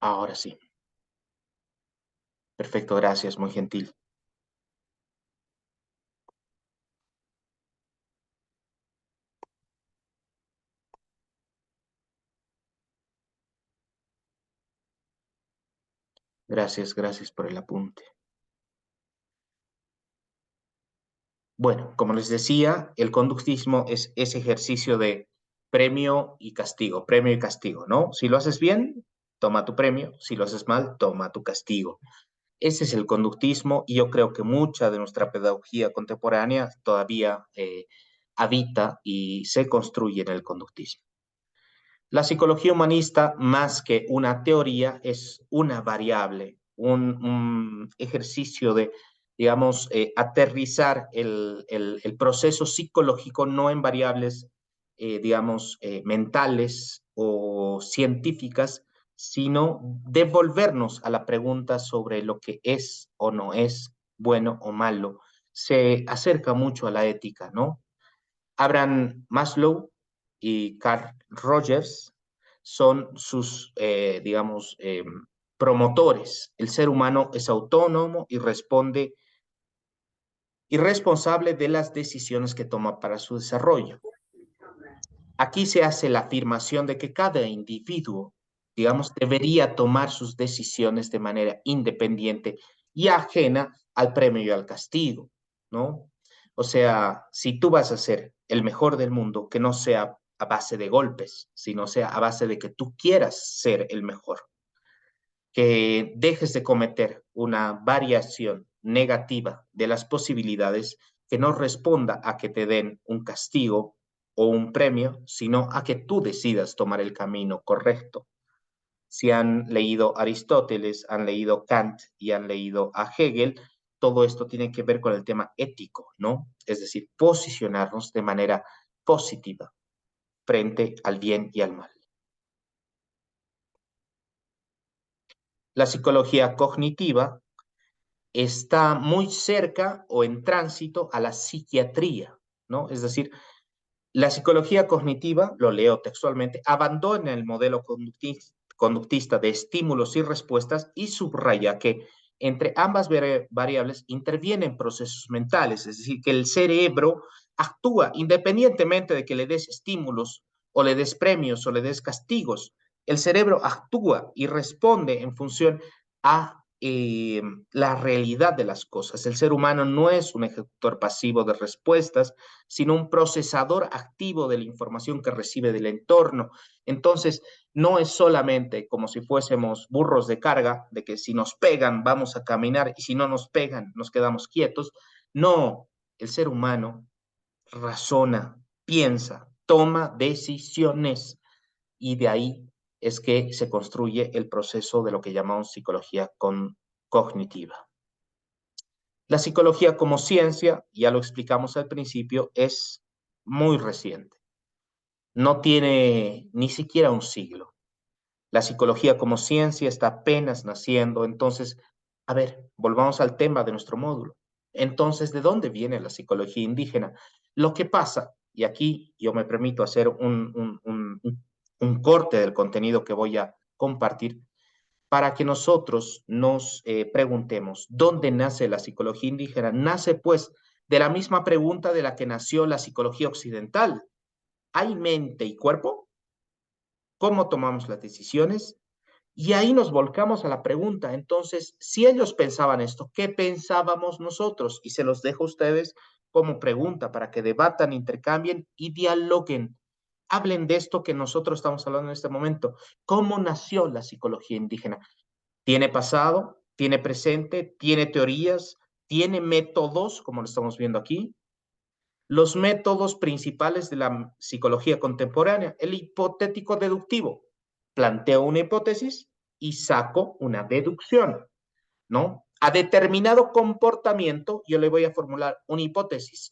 Ahora sí. Perfecto, gracias, muy gentil. Gracias, gracias por el apunte. Bueno, como les decía, el conductismo es ese ejercicio de premio y castigo, ¿no? Si lo haces bien, toma tu premio, si lo haces mal, toma tu castigo. Ese es el conductismo y yo creo que mucha de nuestra pedagogía contemporánea todavía habita y se construye en el conductismo. La psicología humanista, más que una teoría, es una variable, un ejercicio de, digamos, aterrizar el proceso psicológico no en variables, digamos, mentales o científicas, sino devolvernos a la pregunta sobre lo que es o no es bueno o malo. Se acerca mucho a la ética, ¿no? Abraham Maslow y Carl Rogers son sus, digamos, promotores. El ser humano es autónomo y responde y responsable de las decisiones que toma para su desarrollo. Aquí se hace la afirmación de que cada individuo, digamos, debería tomar sus decisiones de manera independiente y ajena al premio y al castigo, ¿no? O sea, si tú vas a ser el mejor del mundo, que no sea a base de golpes, sino sea a base de que tú quieras ser el mejor, que dejes de cometer una variación negativa de las posibilidades que no responda a que te den un castigo o un premio, sino a que tú decidas tomar el camino correcto. Si han leído Aristóteles, han leído Kant y han leído a Hegel, todo esto tiene que ver con el tema ético, ¿no? Es decir, posicionarnos de manera positiva frente al bien y al mal. La psicología cognitiva está muy cerca o en tránsito a la psiquiatría, ¿no? Es decir, la psicología cognitiva, lo leo textualmente, abandona el modelo conductista de estímulos y respuestas y subraya que entre ambas variables intervienen procesos mentales, es decir, que el cerebro actúa independientemente de que le des estímulos o le des premios o le des castigos. El cerebro actúa y responde en función a la realidad de las cosas. El ser humano no es un ejecutor pasivo de respuestas, sino un procesador activo de la información que recibe del entorno. Entonces, no es solamente como si fuésemos burros de carga, de que si nos pegan vamos a caminar y si no nos pegan nos quedamos quietos. No, el ser humano razona, piensa, toma decisiones y de ahí es que se construye el proceso de lo que llamamos psicología cognitiva. La psicología como ciencia, ya lo explicamos al principio, es muy reciente. No tiene ni siquiera un siglo. La psicología como ciencia está apenas naciendo. Entonces, a ver, volvamos al tema de nuestro módulo. Entonces, ¿de dónde viene la psicología indígena? Lo que pasa, y aquí yo me permito hacer un corte del contenido que voy a compartir, para que nosotros nos preguntemos, ¿dónde nace la psicología indígena? Nace pues de la misma pregunta de la que nació la psicología occidental. ¿Hay mente y cuerpo? ¿Cómo tomamos las decisiones? Y ahí nos volcamos a la pregunta. Entonces, si ellos pensaban esto, ¿qué pensábamos nosotros? Y se los dejo a ustedes como pregunta para que debatan, intercambien y dialoguen. Hablen de esto que nosotros estamos hablando en este momento. ¿Cómo nació la psicología indígena? Tiene pasado, tiene presente, tiene teorías, tiene métodos, como lo estamos viendo aquí. Los métodos principales de la psicología contemporánea, el hipotético deductivo. Planteo una hipótesis y saco una deducción, ¿no? A determinado comportamiento yo le voy a formular una hipótesis.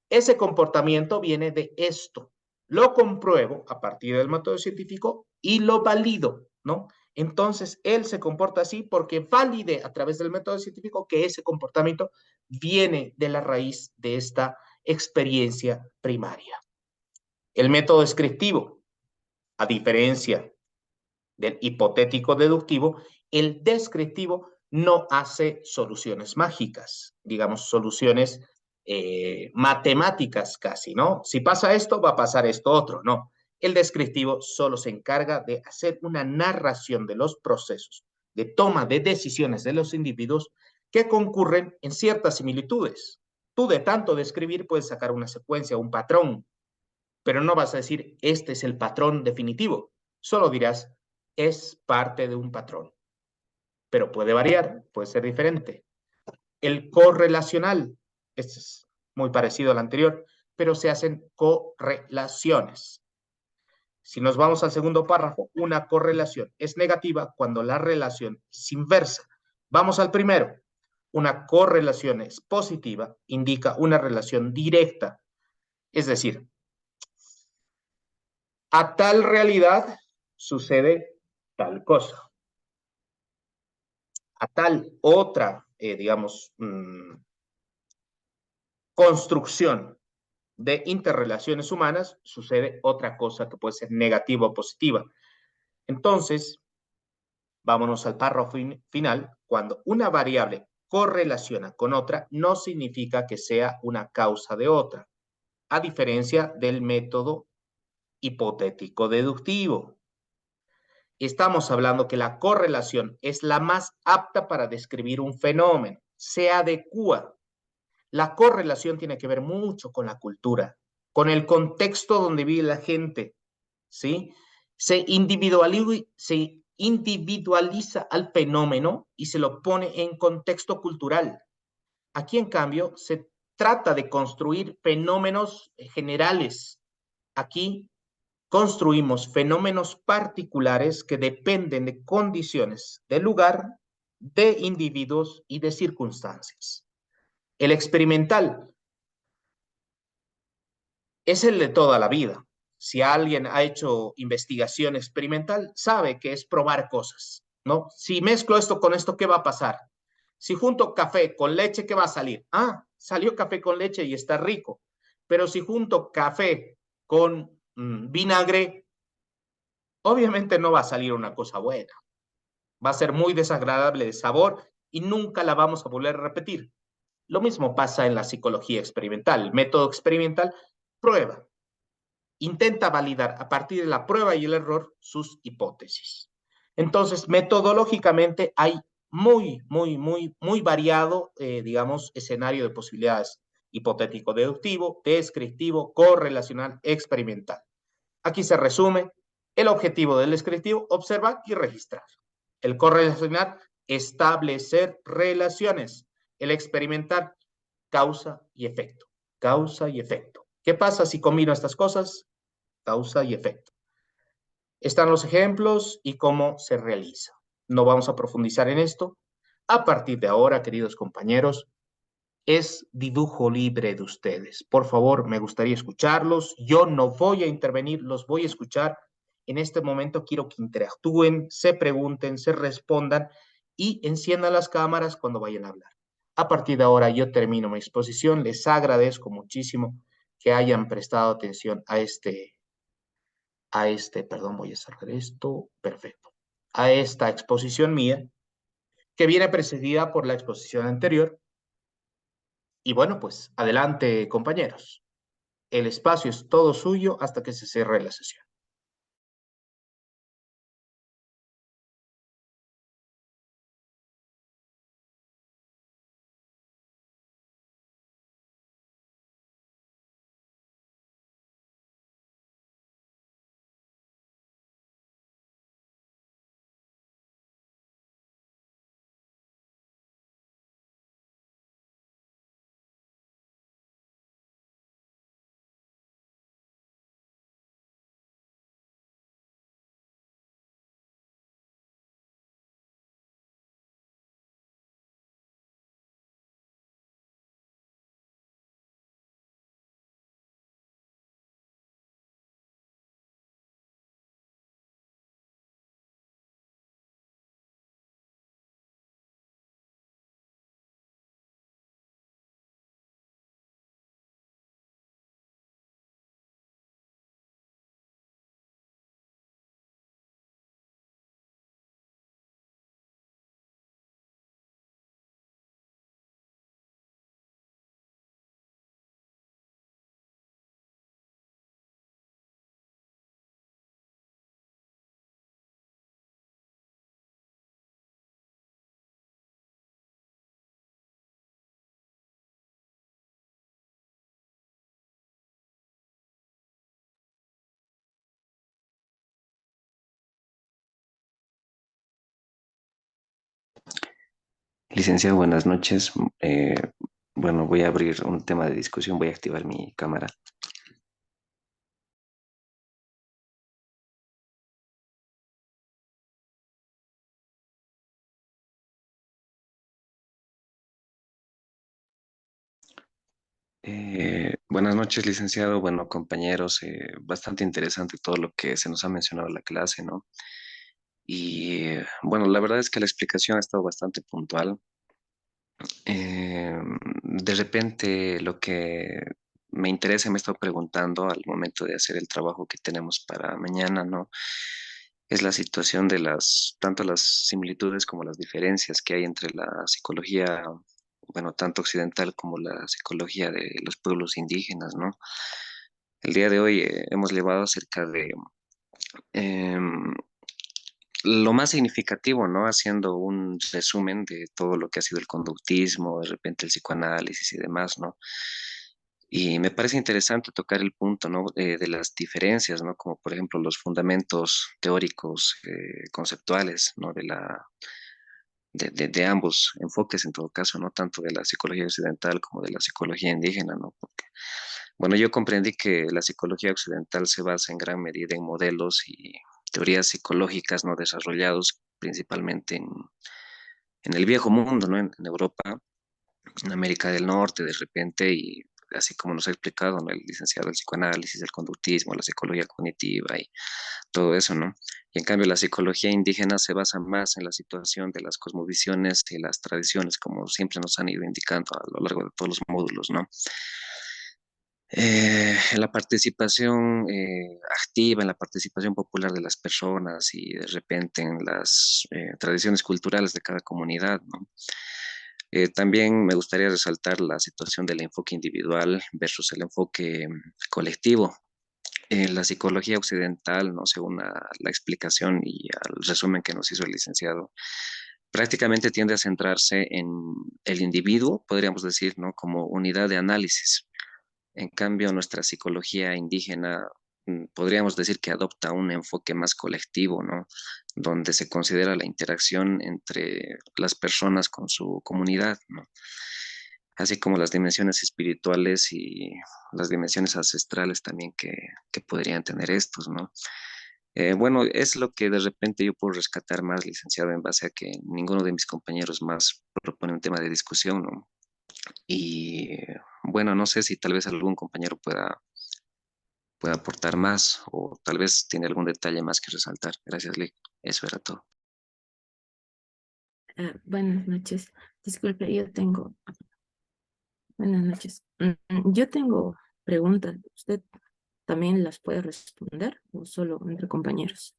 Ese comportamiento viene de esto. Lo compruebo a partir del método científico y lo valido, ¿no? Entonces, él se comporta así porque valide a través del método científico que ese comportamiento viene de la raíz de esta experiencia primaria. El método descriptivo, a diferencia del hipotético deductivo, el descriptivo no hace soluciones mágicas, digamos, soluciones matemáticas casi, ¿no? Si pasa esto, va a pasar esto otro, no. El descriptivo solo se encarga de hacer una narración de los procesos de toma de decisiones de los individuos que concurren en ciertas similitudes. Tú de tanto describir puedes sacar una secuencia, un patrón, pero no vas a decir, este es el patrón definitivo. Solo dirás, es parte de un patrón, pero puede variar, puede ser diferente. El correlacional, este es muy parecido al anterior, pero se hacen correlaciones. Si nos vamos al segundo párrafo, una correlación es negativa cuando la relación es inversa. Vamos al primero. Una correlación es positiva, indica una relación directa, es decir, a tal realidad sucede tal cosa. A tal otra, digamos, construcción de interrelaciones humanas sucede otra cosa que puede ser negativa o positiva. Entonces, vámonos al párrafo final. Cuando una variable correlaciona con otra, no significa que sea una causa de otra, a diferencia del método hipotético deductivo. Estamos hablando que la correlación es la más apta para describir un fenómeno, se adecua. La correlación tiene que ver mucho con la cultura, con el contexto donde vive la gente, ¿sí? Se individualiza al fenómeno y se lo pone en contexto cultural. Aquí, en cambio, se trata de construir fenómenos generales. Aquí construimos fenómenos particulares que dependen de condiciones de lugar, de individuos y de circunstancias. El experimental es el de toda la vida. Si alguien ha hecho investigación experimental, sabe que es probar cosas, ¿no? Si mezclo esto con esto, ¿qué va a pasar? Si junto café con leche, ¿qué va a salir? Ah, salió café con leche y está rico. Pero si junto café con vinagre, obviamente no va a salir una cosa buena. Va a ser muy desagradable de sabor y nunca la vamos a volver a repetir. Lo mismo pasa en la psicología experimental. El método experimental prueba, intenta validar a partir de la prueba y el error sus hipótesis. Entonces, metodológicamente hay muy variado, digamos, escenario de posibilidades: hipotético deductivo, descriptivo, correlacional, experimental. Aquí se resume el objetivo del descriptivo: observar y registrar. El correlacional: establecer relaciones. El experimental: causa y efecto. Causa y efecto. ¿Qué pasa si combino estas cosas? Causa y efecto. Están los ejemplos y cómo se realiza. No vamos a profundizar en esto. A partir de ahora, queridos compañeros, es dibujo libre de ustedes. Por favor, me gustaría escucharlos. Yo no voy a intervenir, los voy a escuchar. En este momento quiero que interactúen, se pregunten, se respondan y enciendan las cámaras cuando vayan a hablar. A partir de ahora yo termino mi exposición. Les agradezco muchísimo que hayan prestado atención perdón, voy a cerrar esto, perfecto, a esta exposición mía, que viene precedida por la exposición anterior. Y bueno, pues adelante, compañeros. El espacio es todo suyo hasta que se cierre la sesión. Licenciado, buenas noches. Bueno, voy a abrir un tema de discusión, voy a activar mi cámara. Buenas noches, licenciado. Bueno, compañeros, bastante interesante todo lo que se nos ha mencionado en la clase, ¿no? Bueno, la verdad es que la explicación ha estado bastante puntual. De repente, lo que me interesa, me he estado preguntando al momento de hacer el trabajo que tenemos para mañana, ¿no? Es la situación de tanto las similitudes como las diferencias que hay entre la psicología, bueno, tanto occidental como la psicología de los pueblos indígenas, ¿no? El día de hoy hemos llevado acerca de em, lo más significativo, ¿no? Haciendo un resumen de todo lo que ha sido el conductismo, de repente el psicoanálisis y demás, ¿no? Y me parece interesante tocar el punto, ¿no? De las diferencias, ¿no? Como por ejemplo los fundamentos teóricos, conceptuales, ¿no? De ambos enfoques en todo caso, ¿no? Tanto de la psicología occidental como de la psicología indígena, ¿no? Porque, bueno, yo comprendí que la psicología occidental se basa en gran medida en modelos y teorías psicológicas, ¿no? Desarrollados principalmente en el viejo mundo, ¿no? En Europa, en América del Norte, de repente, y así como nos ha explicado, ¿no? El licenciado del psicoanálisis, el conductismo, la psicología cognitiva y todo eso, ¿no? Y en cambio la psicología indígena se basa más en la situación de las cosmovisiones y las tradiciones, como siempre nos han ido indicando a lo largo de todos los módulos, ¿no? En la participación activa, en la participación popular de las personas y de repente en las tradiciones culturales de cada comunidad, ¿no? También me gustaría resaltar la situación del enfoque individual versus el enfoque colectivo. La psicología occidental, ¿no? Según la explicación y al resumen que nos hizo el licenciado, prácticamente tiende a centrarse en el individuo, podríamos decir, ¿no? Como unidad de análisis. En cambio, nuestra psicología indígena, podríamos decir que adopta un enfoque más colectivo, ¿no? Donde se considera la interacción entre las personas con su comunidad, ¿no? Así como las dimensiones espirituales y las dimensiones ancestrales también que podrían tener estos, ¿no? Bueno, es lo que de repente yo puedo rescatar más, licenciado, en base a que ninguno de mis compañeros más propone un tema de discusión, ¿no? Y bueno, no sé si tal vez algún compañero pueda aportar más o tal vez tiene algún detalle más que resaltar. Gracias, Lick. Eso era todo. Buenas noches. Disculpe, buenas noches. Yo tengo preguntas. ¿Usted también las puede responder o solo entre compañeros?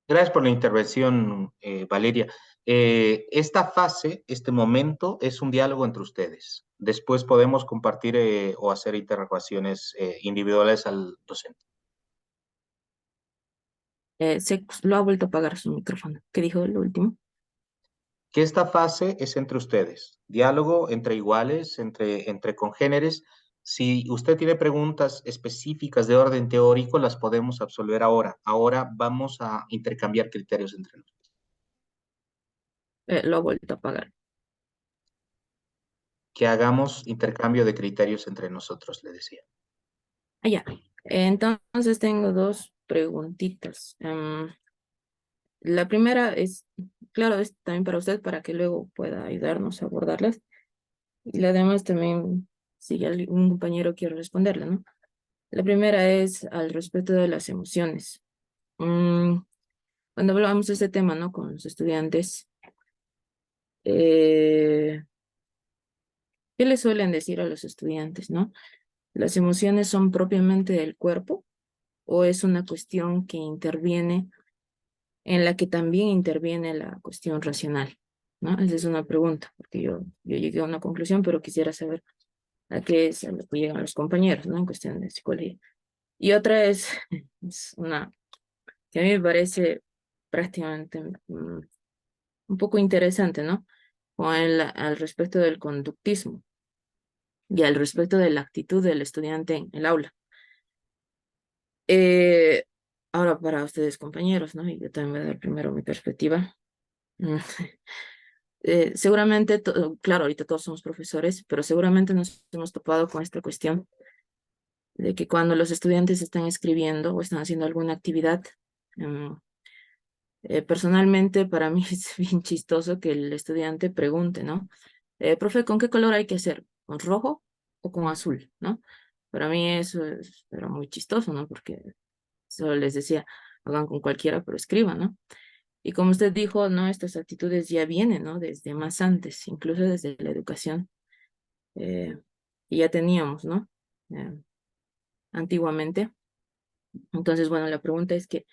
Gracias por la intervención, Valeria. Esta fase, este momento, es un diálogo entre ustedes. Después podemos compartir o hacer interrogaciones individuales al docente. Lo ha vuelto a apagar su micrófono. ¿Qué dijo lo último? Que esta fase es entre ustedes, diálogo entre iguales, entre congéneres. Si usted tiene preguntas específicas de orden teórico, las podemos absolver ahora. Ahora vamos a intercambiar criterios entre nosotros. Lo ha vuelto a apagar. Que hagamos intercambio de criterios entre nosotros, le decía. Ya. Entonces tengo dos preguntitas. La primera es, claro, es también para usted, para que luego pueda ayudarnos a abordarlas. Y la demás también, si algún compañero quiere responderla, ¿no? La primera es al respecto de las emociones. Mm, Cuando hablábamos de este tema, ¿no? Con los estudiantes, eh, ¿qué les suelen decir a los estudiantes, ¿no? ¿Las emociones son propiamente del cuerpo o es una cuestión que interviene, en la que también interviene la cuestión racional? ¿No? Esa es una pregunta, porque yo llegué a una conclusión, pero quisiera saber a qué es a lo que llegan los compañeros, ¿no? En cuestión de psicología. Y otra es una que a mí me parece prácticamente un poco interesante, ¿no? Al respecto del conductismo y al respecto de la actitud del estudiante en el aula. Eh, Ahora para ustedes, compañeros, ¿no? Y yo también voy a dar primero mi perspectiva. Mm, seguramente, claro, ahorita todos somos profesores, pero seguramente nos hemos topado con esta cuestión de que cuando los estudiantes están escribiendo o están haciendo alguna actividad, mm, personalmente para mí es bien chistoso que el estudiante pregunte, ¿no? Profe, ¿con qué color hay que hacer? ¿Con rojo o con azul? ¿No? Para mí eso era muy chistoso, ¿no? Porque solo les decía, hagan con cualquiera, pero escriban, ¿no? Y como usted dijo, ¿no? Estas actitudes ya vienen, ¿no? Desde más antes, incluso desde la educación. eh, y ya teníamos, ¿no? Eh, Antiguamente. Entonces, bueno, la pregunta es que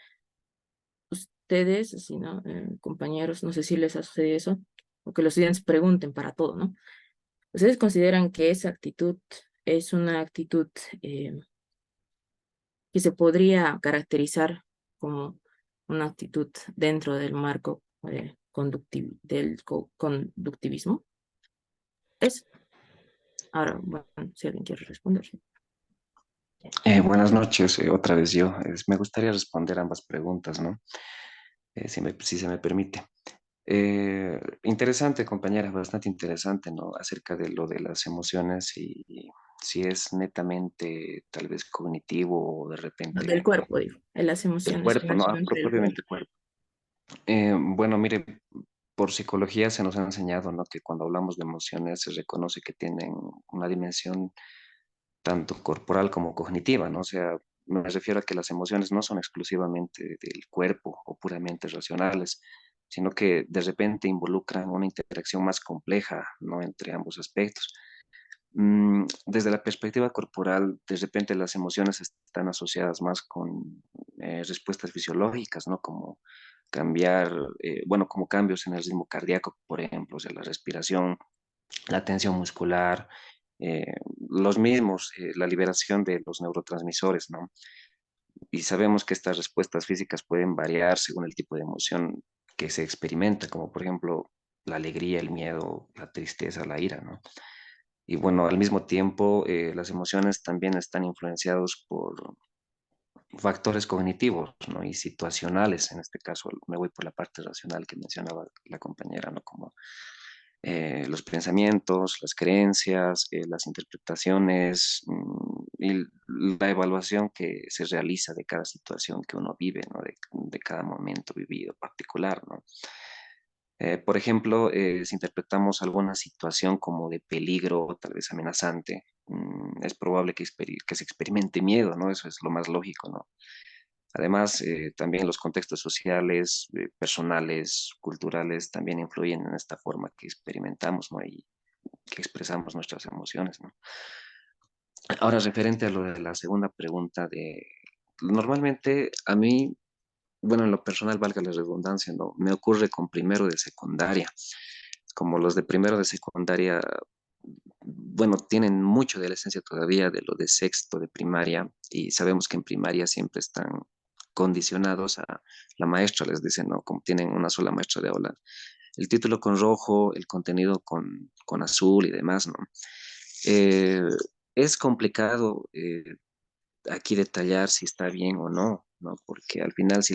ustedes, así, ¿no? Compañeros, no sé si les hace eso, o que los estudiantes pregunten para todo, ¿no? ¿Ustedes consideran que esa actitud es una actitud eh, que se podría caracterizar como una actitud dentro del marco conductivismo? Es, ahora, bueno, si alguien quiere responder. Buenas noches, otra vez yo. Me gustaría responder ambas preguntas, ¿no? Si se me permite. Interesante, compañera, bastante interesante, ¿no? Acerca de lo de las emociones y si es netamente tal vez cognitivo o de No, del repente cuerpo, digo, en las del emociones son cuerpo, ¿no? netamente del cuerpo. Propiamente cuerpo. Bueno, mire, por psicología se nos ha enseñado, ¿no? Que cuando hablamos de emociones se reconoce que tienen una dimensión tanto corporal como cognitiva, ¿no? O sea, me refiero a que las emociones no son exclusivamente del cuerpo o puramente racionales, sino que de repente involucran una interacción más compleja, ¿no? Entre ambos aspectos. Desde la perspectiva corporal, de repente las emociones están asociadas más con respuestas fisiológicas, ¿no? Como cambiar, bueno, como cambios en el ritmo cardíaco, por ejemplo, o sea, la respiración, la tensión muscular, eh, los mismos, la liberación de los neurotransmisores, ¿no? Y sabemos que estas respuestas físicas pueden variar según el tipo de emoción que se experimenta, como por ejemplo la alegría, el miedo, la tristeza, la ira, ¿no? Y bueno, al mismo tiempo, las emociones también están influenciados por factores cognitivos, ¿no? Y situacionales. En este caso, me voy por la parte racional que mencionaba la compañera, ¿no? Como los pensamientos, las creencias, las interpretaciones y la evaluación que se realiza de cada situación que uno vive, ¿no? De cada momento vivido particular, ¿no? Por ejemplo, si interpretamos alguna situación como de peligro, tal vez amenazante, es probable que se experimente miedo, ¿no? Eso es lo más lógico, ¿no? Además, también los contextos sociales, personales, culturales, también influyen en esta forma que experimentamos, ¿no? Y que expresamos nuestras emociones, ¿no? Ahora, referente a lo de la segunda pregunta normalmente a mí, bueno, en lo personal, valga la redundancia, ¿no? Me ocurre con primero de secundaria. Como los de primero de secundaria, bueno, tienen mucho de la esencia todavía de lo de sexto de primaria y sabemos que en primaria siempre están condicionados a la maestra, les dicen, ¿no? Como tienen una sola maestra de aula. El título con rojo, el contenido con azul y demás, ¿no? Eh, es complicado aquí detallar si está bien o no, ¿no? Porque al final, si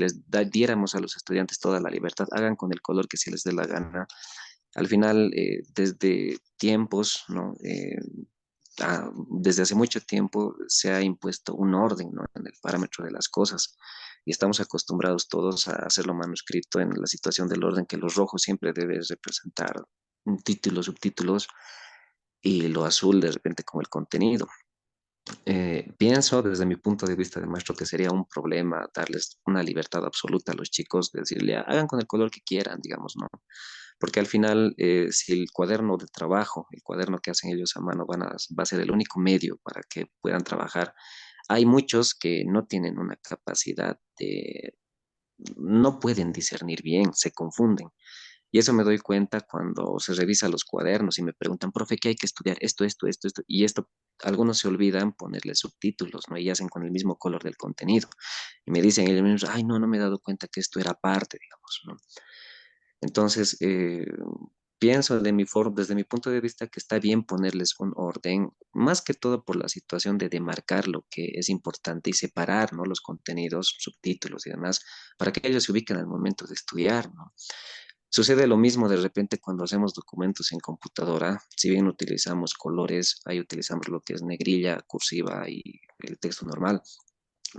diéramos a los estudiantes toda la libertad, hagan con el color que se les dé la gana. Al final, desde tiempos, ¿no? Desde hace mucho tiempo se ha impuesto un orden, ¿no? En el parámetro de las cosas y estamos acostumbrados todos a hacerlo manuscrito en la situación del orden que los rojos siempre debe representar un título, subtítulos y lo azul de repente como el contenido. Pienso desde mi punto de vista de maestro que sería un problema darles una libertad absoluta a los chicos, decirle hagan con el color que quieran, digamos, ¿no? Porque al final, si el cuaderno de trabajo, el cuaderno que hacen ellos a mano, va a ser el único medio para que puedan trabajar, hay muchos que no tienen una capacidad no pueden discernir bien, se confunden. Y eso me doy cuenta cuando se revisa los cuadernos y me preguntan, profe, ¿qué hay que estudiar? Esto. Y esto, algunos se olvidan ponerle subtítulos, ¿no? Y hacen con el mismo color del contenido. Y me dicen ellos mismos, ay, no, no me he dado cuenta que esto era parte, digamos, ¿no? Entonces, pienso desde mi punto de vista que está bien ponerles un orden, más que todo por la situación de demarcar lo que es importante y separar, ¿no? Los contenidos, subtítulos y demás, para que ellos se ubiquen al momento de estudiar, ¿no? Sucede lo mismo de repente cuando hacemos documentos en computadora, si bien utilizamos colores, ahí utilizamos lo que es negrilla, cursiva y el texto normal,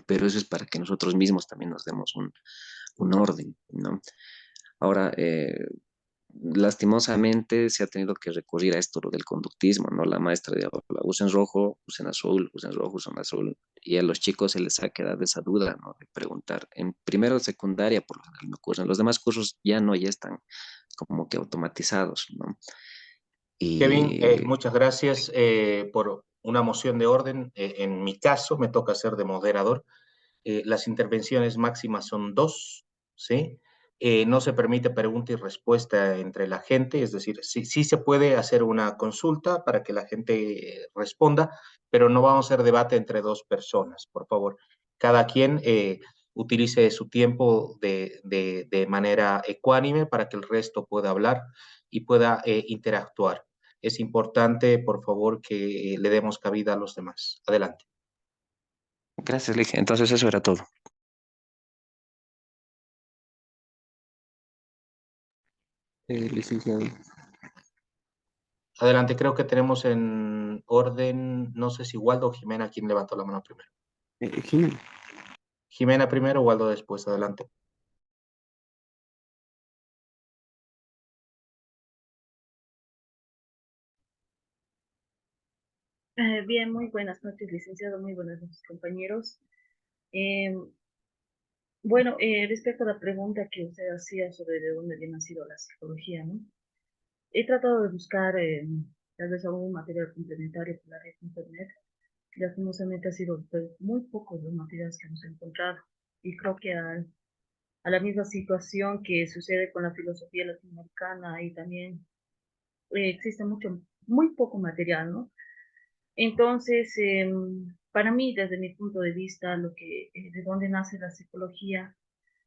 pero eso es para que nosotros mismos también nos demos un orden, ¿no? Ahora, lastimosamente se ha tenido que recurrir a esto, lo del conductismo, ¿no? La maestra de ahora, usen rojo, usen azul, usen rojo, usen azul. Y a los chicos se les ha quedado esa duda, ¿no? De preguntar. En primero de secundaria, por lo general, me ocurren. Los demás cursos ya están como que automatizados, ¿no? Kevin, Y muchas gracias por una moción de orden. En mi caso, me toca ser de moderador. Las intervenciones máximas son dos, ¿sí? No se permite pregunta y respuesta entre la gente, es decir, sí, sí se puede hacer una consulta para que la gente responda, pero no vamos a hacer debate entre dos personas, por favor. Cada quien utilice su tiempo de manera ecuánime para que el resto pueda hablar y pueda interactuar. Es importante, por favor, que le demos cabida a los demás. Adelante. gracias, Lige. Entonces eso era todo. Licenciado. Adelante, creo que tenemos en orden, no sé si Waldo o Jimena, quien levantó la mano primero. Jimena. Jimena primero, Waldo después, adelante. Bien, muy buenas noches, licenciado, muy buenas noches, compañeros. Eh, respecto a la pregunta que usted hacía sobre de dónde había nacido la psicología, ¿no? He tratado de buscar tal vez algún material complementario por la red de internet. Lastimosamente ha sido pues, muy pocos los materiales que hemos encontrado. Y creo que a la misma situación que sucede con la filosofía latinoamericana y también existe muy poco material, ¿no? Entonces, para mí, desde mi punto de vista, de dónde nace la psicología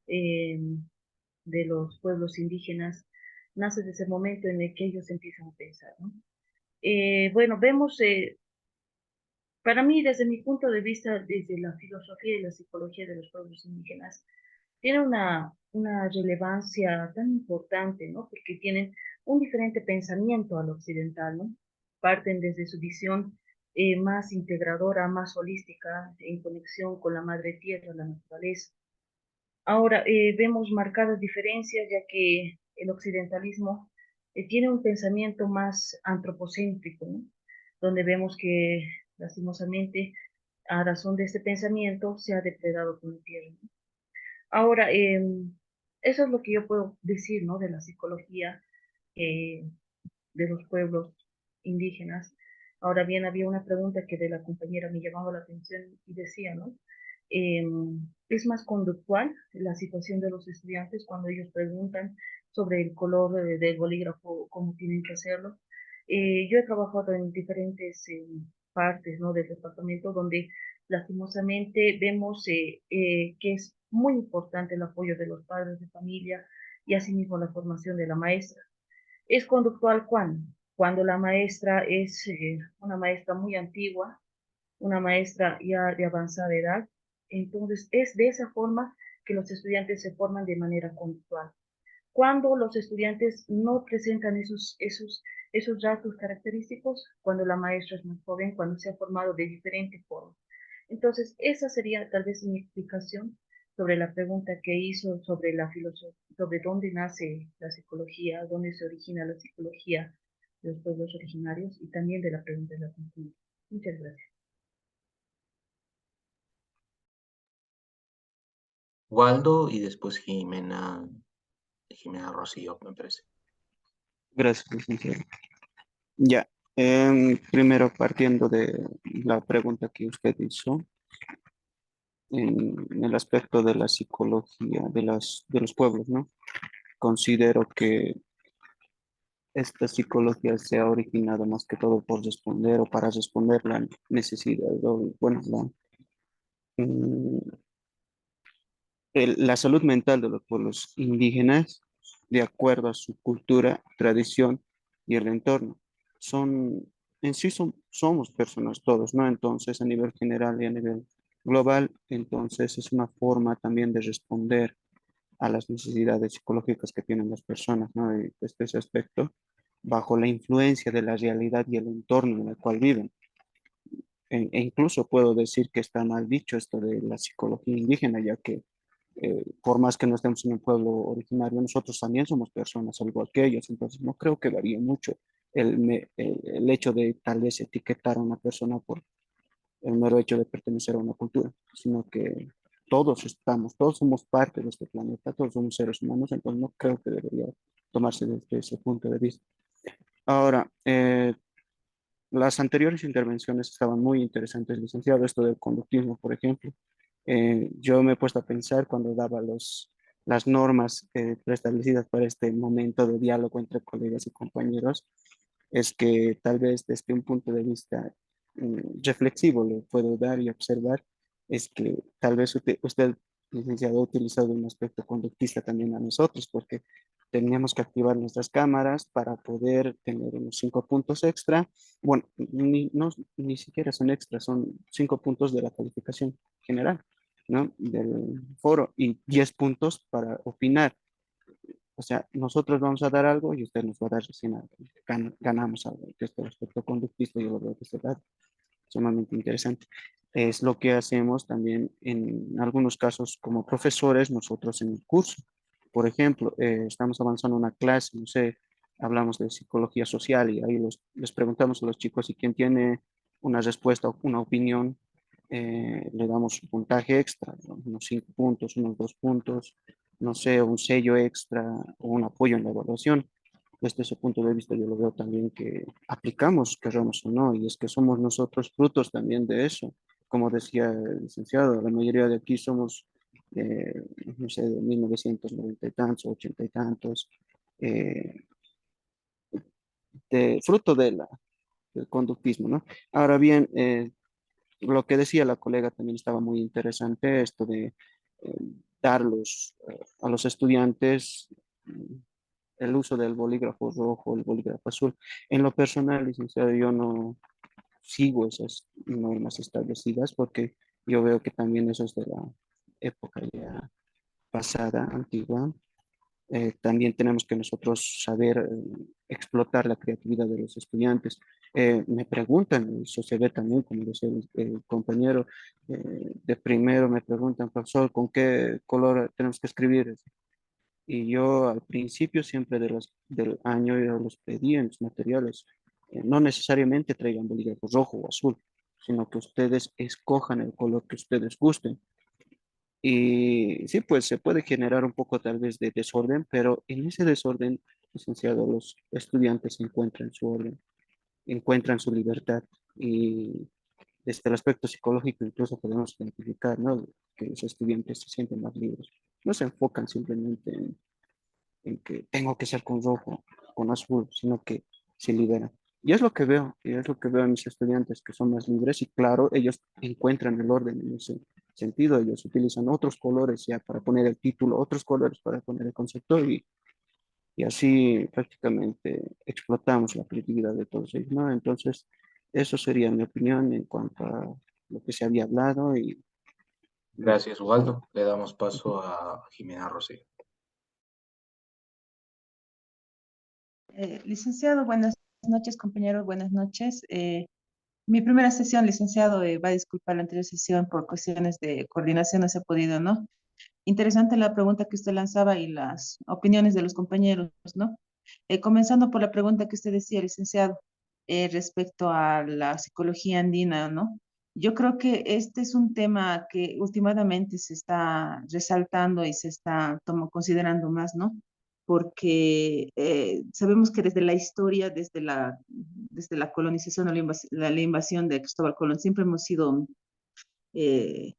de los pueblos indígenas, nace desde ese momento en el que ellos empiezan a pensar, ¿no? Vemos, para mí, desde mi punto de vista, desde la filosofía y la psicología de los pueblos indígenas, tiene una relevancia tan importante, ¿no? Porque tienen un diferente pensamiento al occidental, ¿no? Parten desde su visión más integradora, más holística, en conexión con la madre tierra, la naturaleza. Ahora, vemos marcadas diferencias, ya que el occidentalismo tiene un pensamiento más antropocéntrico, ¿no? Donde vemos que, lastimosamente, a razón de este pensamiento, se ha depredado con la tierra, ¿no? Ahora, eso es lo que yo puedo decir, ¿no? De la psicología eh, de los pueblos indígenas. Ahora bien, había una pregunta que de la compañera me llamaba la atención y decía, ¿no? Es más conductual la situación de los estudiantes cuando ellos preguntan sobre el color del bolígrafo, cómo tienen que hacerlo. Yo he trabajado en diferentes partes, ¿no? Del departamento donde lastimosamente vemos que es muy importante el apoyo de los padres de familia y asimismo la formación de la maestra. Es conductual cuando la maestra es una maestra muy antigua, una maestra ya de avanzada edad. Entonces, es de esa forma que los estudiantes se forman de manera conductual. Cuando los estudiantes no presentan esos rasgos característicos, cuando la maestra es más joven, cuando se ha formado de diferente forma. Entonces, esa sería tal vez mi explicación sobre la pregunta que hizo sobre la filosofía, sobre dónde nace la psicología, dónde se origina la psicología de los pueblos originarios y también de la pregunta de la cultura. Muchas gracias. Waldo y después Jimena Rocío, me parece. Gracias, licenciado. Ya, primero partiendo de la pregunta que usted hizo, en el aspecto de la psicología de los pueblos, ¿no? Considero que esta psicología se ha originado más que todo por responder o para responder la necesidad, bueno, mm, la salud mental de los pueblos indígenas, de acuerdo a su cultura, tradición y el entorno. En sí somos personas todos, ¿no? Entonces, a nivel general y a nivel global, entonces es una forma también de responder a las necesidades psicológicas que tienen las personas, ¿no? Y desde ese aspecto, bajo la influencia de la realidad y el entorno en el cual viven. E incluso puedo decir que está mal dicho esto de la psicología indígena, ya que por más que no estemos en un pueblo originario, nosotros también somos personas, al igual que ellos, entonces no creo que varíe mucho el hecho de tal vez etiquetar a una persona por el mero hecho de pertenecer a una cultura, sino que todos somos parte de este planeta, todos somos seres humanos, entonces no creo que debería tomarse desde ese punto de vista. Ahora, las anteriores intervenciones estaban muy interesantes, licenciado, esto del conductismo, por ejemplo. Yo me he puesto a pensar cuando daba las normas preestablecidas para este momento de diálogo entre colegas y compañeros, es que tal vez desde un punto de vista reflexivo le puedo dar y observar, es que tal vez usted, licenciado, ha utilizado un aspecto conductista también a nosotros, porque teníamos que activar nuestras cámaras para poder tener unos 5 puntos extra. Bueno, ni siquiera son extras, son 5 puntos de la calificación general, ¿no? Del foro y 10 puntos para opinar. O sea, nosotros vamos a dar algo y usted nos va a dar recién algo. Ganamos algo. Este aspecto conductista yo lo veo que se da sumamente interesante. Es lo que hacemos también en algunos casos como profesores, nosotros en el curso. Por ejemplo, estamos avanzando una clase, no sé, hablamos de psicología social y ahí les preguntamos a los chicos si quien tiene una respuesta o una opinión, le damos un puntaje extra, ¿no? Unos 5 puntos, unos 2 puntos, no sé, un sello extra o un apoyo en la evaluación. Desde ese punto de vista yo lo veo también que aplicamos, querramos o no, y es que somos nosotros frutos también de eso. Como decía el licenciado, la mayoría de aquí somos, no sé, de 1990 y tantos, 80 y tantos, eh, fruto del conductismo, ¿no? Ahora bien, lo que decía la colega también estaba muy interesante, esto de a los estudiantes el uso del bolígrafo rojo, el bolígrafo azul. En lo personal, licenciado, yo no sigo esas normas establecidas porque yo veo que también eso es de la época ya pasada, antigua. También tenemos que nosotros saber explotar la creatividad de los estudiantes. Me preguntan, eso se ve también, como decía el compañero de primero, me preguntan, profesor, ¿con qué color tenemos que escribir? Y yo al principio siempre del año yo los pedí en los materiales. No necesariamente traigan bolígrafo rojo o azul, sino que ustedes escojan el color que ustedes gusten. Y sí, pues se puede generar un poco tal vez de desorden, pero en ese desorden, licenciado, los estudiantes encuentran su orden, encuentran su libertad. Y desde el aspecto psicológico incluso podemos identificar, ¿no? Que los estudiantes se sienten más libres. No se enfocan simplemente en que tengo que ser con rojo, con azul, sino que se liberan. Y es lo que veo, y es lo que veo en mis estudiantes, que son más libres y claro, ellos encuentran el orden en ese sentido, ellos utilizan otros colores ya para poner el título, otros colores para poner el concepto y así prácticamente explotamos la creatividad de todos ellos, ¿no? Entonces, eso sería mi opinión en cuanto a lo que se había hablado y Gracias, Ubaldo. Le damos paso a Jimena Rosé. Licenciado, buenas noches, compañeros, buenas noches. Mi primera sesión, licenciado, va a disculpar la anterior sesión por cuestiones de coordinación, no se ha podido, ¿no? Interesante la pregunta que usted lanzaba y las opiniones de los compañeros, ¿no? Comenzando por la pregunta que usted decía, licenciado, respecto a la psicología andina, ¿no? Yo creo que este es un tema que últimamente se está resaltando y se está considerando más, ¿no? Porque sabemos que desde la historia, desde la colonización o la invasión de Cristóbal Colón, eh,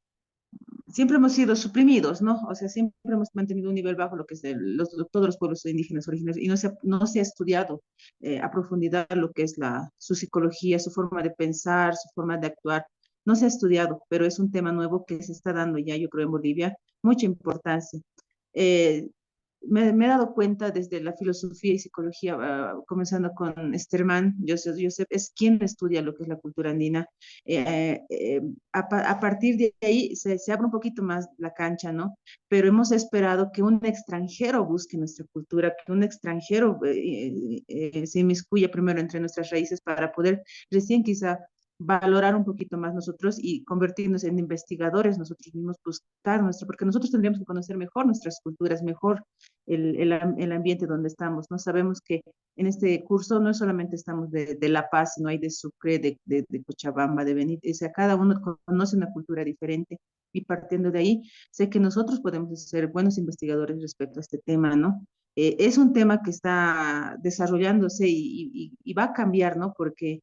siempre hemos sido suprimidos, ¿no? O sea, siempre hemos mantenido un nivel bajo lo que es todos los pueblos indígenas originarios y no se ha estudiado a profundidad lo que es su psicología, su forma de pensar, su forma de actuar. No se ha estudiado, pero es un tema nuevo que se está dando ya, yo creo, en Bolivia, mucha importancia. Eh, me he dado cuenta desde la filosofía y psicología, comenzando con Sterman, Joseph, es quien estudia lo que es la cultura andina. A partir de ahí se abre un poquito más la cancha, ¿no? Pero hemos esperado que un extranjero busque nuestra cultura, que un extranjero se inmiscuya primero entre nuestras raíces para poder recién quizá valorar un poquito más nosotros y convertirnos en investigadores nosotros mismos, buscar nuestro, porque nosotros tendríamos que conocer mejor nuestras culturas, mejor el ambiente donde estamos, ¿no? Sabemos que en este curso no solamente estamos de La Paz, sino hay de Sucre, de Cochabamba, de Benítez, o sea, cada uno conoce una cultura diferente y partiendo de ahí, sé que nosotros podemos ser buenos investigadores respecto a este tema, ¿no? Es un tema que está desarrollándose y va a cambiar, ¿no? Porque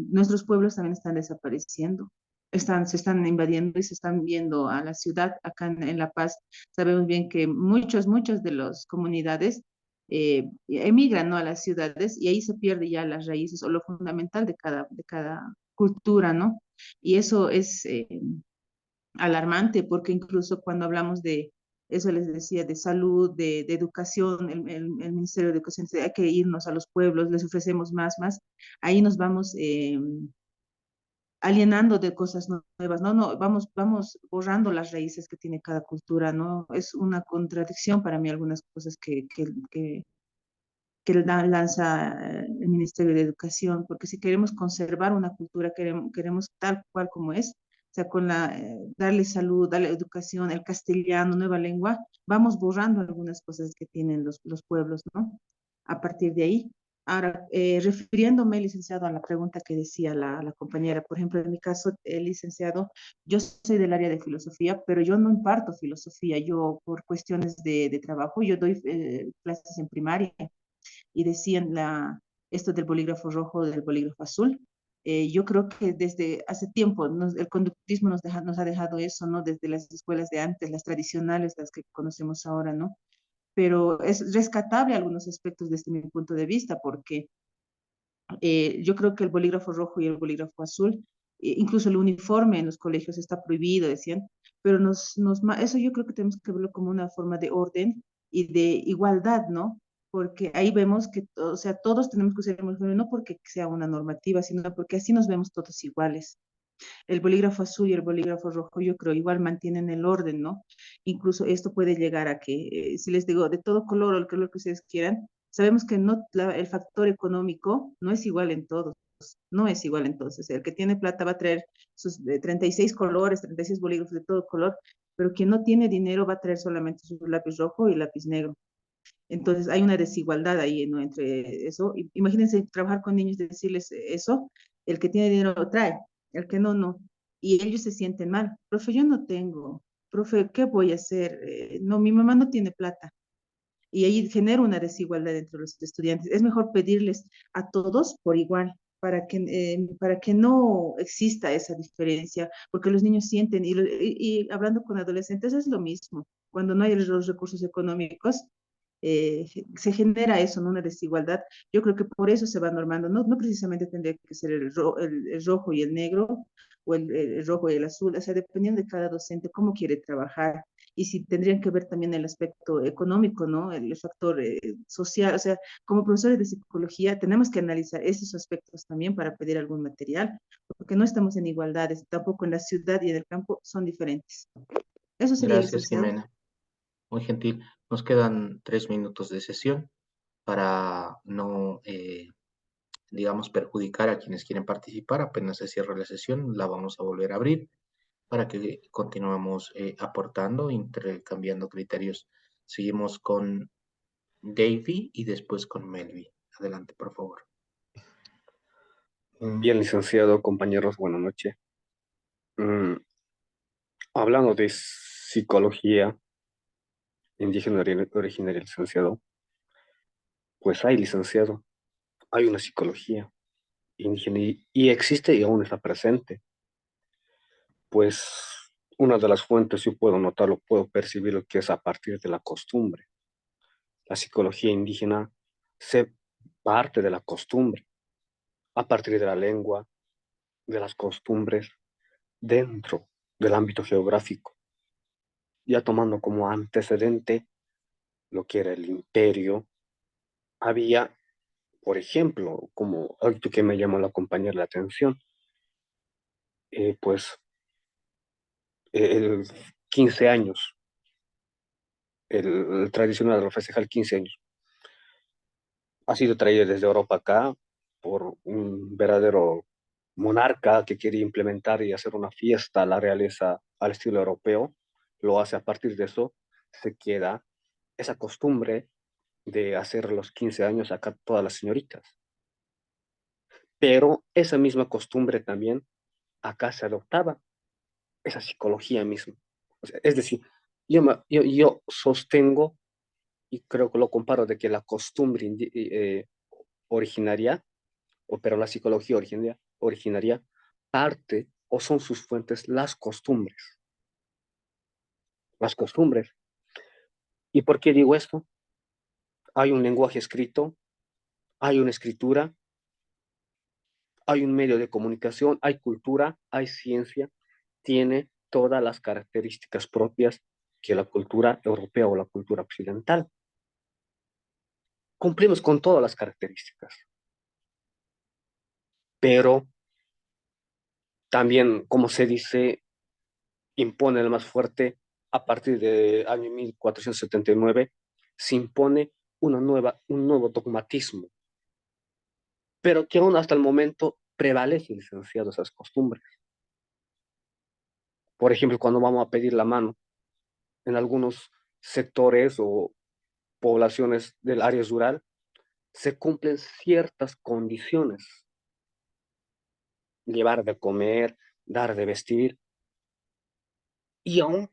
nuestros pueblos también están desapareciendo, se están invadiendo y se están viendo a la ciudad. Acá en La Paz sabemos bien que muchas de las comunidades emigran, ¿no? A las ciudades y ahí se pierde ya las raíces o lo fundamental de cada cultura, ¿no? Y eso es alarmante porque incluso cuando hablamos de eso les decía, de salud, de educación, el Ministerio de Educación dice, hay que irnos a los pueblos, les ofrecemos más, ahí nos vamos alienando de cosas nuevas, ¿no? No, vamos borrando las raíces que tiene cada cultura, ¿no? Es una contradicción para mí algunas cosas que lanza el Ministerio de Educación, porque si queremos conservar una cultura, queremos tal cual como es, o sea, darle salud, darle educación, el castellano, nueva lengua, vamos borrando algunas cosas que tienen los pueblos, ¿no? A partir de ahí. Ahora, refiriéndome, licenciado, a la pregunta que decía la compañera, por ejemplo, en mi caso, licenciado, yo soy del área de filosofía, pero yo no imparto filosofía, yo por cuestiones de trabajo, yo doy clases en primaria y decían esto del bolígrafo rojo, del bolígrafo azul. Yo creo que desde hace tiempo el conductismo nos ha dejado eso, ¿no? Desde las escuelas de antes, las tradicionales, las que conocemos ahora, ¿no? Pero es rescatable algunos aspectos desde mi punto de vista, porque yo creo que el bolígrafo rojo y el bolígrafo azul, incluso el uniforme en los colegios está prohibido, decían, pero eso yo creo que tenemos que verlo como una forma de orden y de igualdad, ¿no? Porque ahí vemos que, o sea, todos tenemos que usar el uniforme, no porque sea una normativa, sino porque así nos vemos todos iguales. El bolígrafo azul y el bolígrafo rojo, yo creo, igual mantienen el orden, ¿no? Incluso esto puede llegar a que, si les digo de todo color o el color que ustedes quieran, sabemos que no, el factor económico no es igual en todos, no es igual entonces. El que tiene plata va a traer sus 36 colores, 36 bolígrafos de todo color, pero quien no tiene dinero va a traer solamente su lápiz rojo y lápiz negro. Entonces hay una desigualdad ahí, ¿no? Entre eso. Imagínense trabajar con niños, decirles eso, el que tiene dinero lo trae, el que no, no. Y ellos se sienten mal. Profe, yo no tengo. Profe, ¿qué voy a hacer? No, mi mamá no tiene plata. Y ahí genera una desigualdad entre los estudiantes. Es mejor pedirles a todos por igual, para que no exista esa diferencia, porque los niños sienten, y hablando con adolescentes es lo mismo. Cuando no hay los recursos económicos, se genera eso, ¿no? Una desigualdad. Yo creo que por eso se va normando, no precisamente tendría que ser el rojo y el negro, o el rojo y el azul, o sea, dependiendo de cada docente cómo quiere trabajar, y si tendrían que ver también el aspecto económico, ¿no? El factor social, o sea, como profesores de psicología tenemos que analizar esos aspectos también para pedir algún material, porque no estamos en igualdades, tampoco en la ciudad y en el campo son diferentes. Eso sería, Gracias, licenciado. Jimena. Muy gentil. Nos quedan 3 minutos de sesión para no, digamos, perjudicar a quienes quieren participar. Apenas se cierra la sesión, la vamos a volver a abrir para que continuemos aportando, intercambiando criterios. Seguimos con Davy y después con Melvi. Adelante, por favor. Bien, licenciado, compañeros, buenas noches. Mm, Hablando de psicología indígena originaria, licenciado, pues hay, licenciado, hay una psicología indígena y existe y aún está presente. Pues una de las fuentes, yo puedo notarlo, puedo percibirlo, que es a partir de la costumbre. La psicología indígena se parte de la costumbre, a partir de la lengua, de las costumbres, dentro del ámbito geográfico, ya tomando como antecedente lo que era el imperio, había, por ejemplo, como algo que me llamó a la compañera la atención, pues el 15 años, el tradicional de festejar 15 años, ha sido traído desde Europa acá por un verdadero monarca que quería implementar y hacer una fiesta a la realeza al estilo europeo. Lo hace a partir de eso, se queda esa costumbre de hacer los 15 años acá todas las señoritas. Pero esa misma costumbre también acá se adoptaba, esa psicología misma. O sea, es decir, yo sostengo y creo que lo comparo de que la costumbre originaria, pero la psicología originaria parte o son sus fuentes las costumbres. Las costumbres. ¿Y por qué digo esto? Hay un lenguaje escrito, hay una escritura, hay un medio de comunicación, hay cultura, hay ciencia, tiene todas las características propias que la cultura europea o la cultura occidental. Cumplimos con todas las características, pero también, como se dice, impone el más fuerte a partir del año 1479, se impone un nuevo dogmatismo, pero que aún hasta el momento prevalecen, licenciado, esas costumbres. Por ejemplo, cuando vamos a pedir la mano en algunos sectores o poblaciones del área rural, se cumplen ciertas condiciones. Llevar de comer, dar de vestir, y aún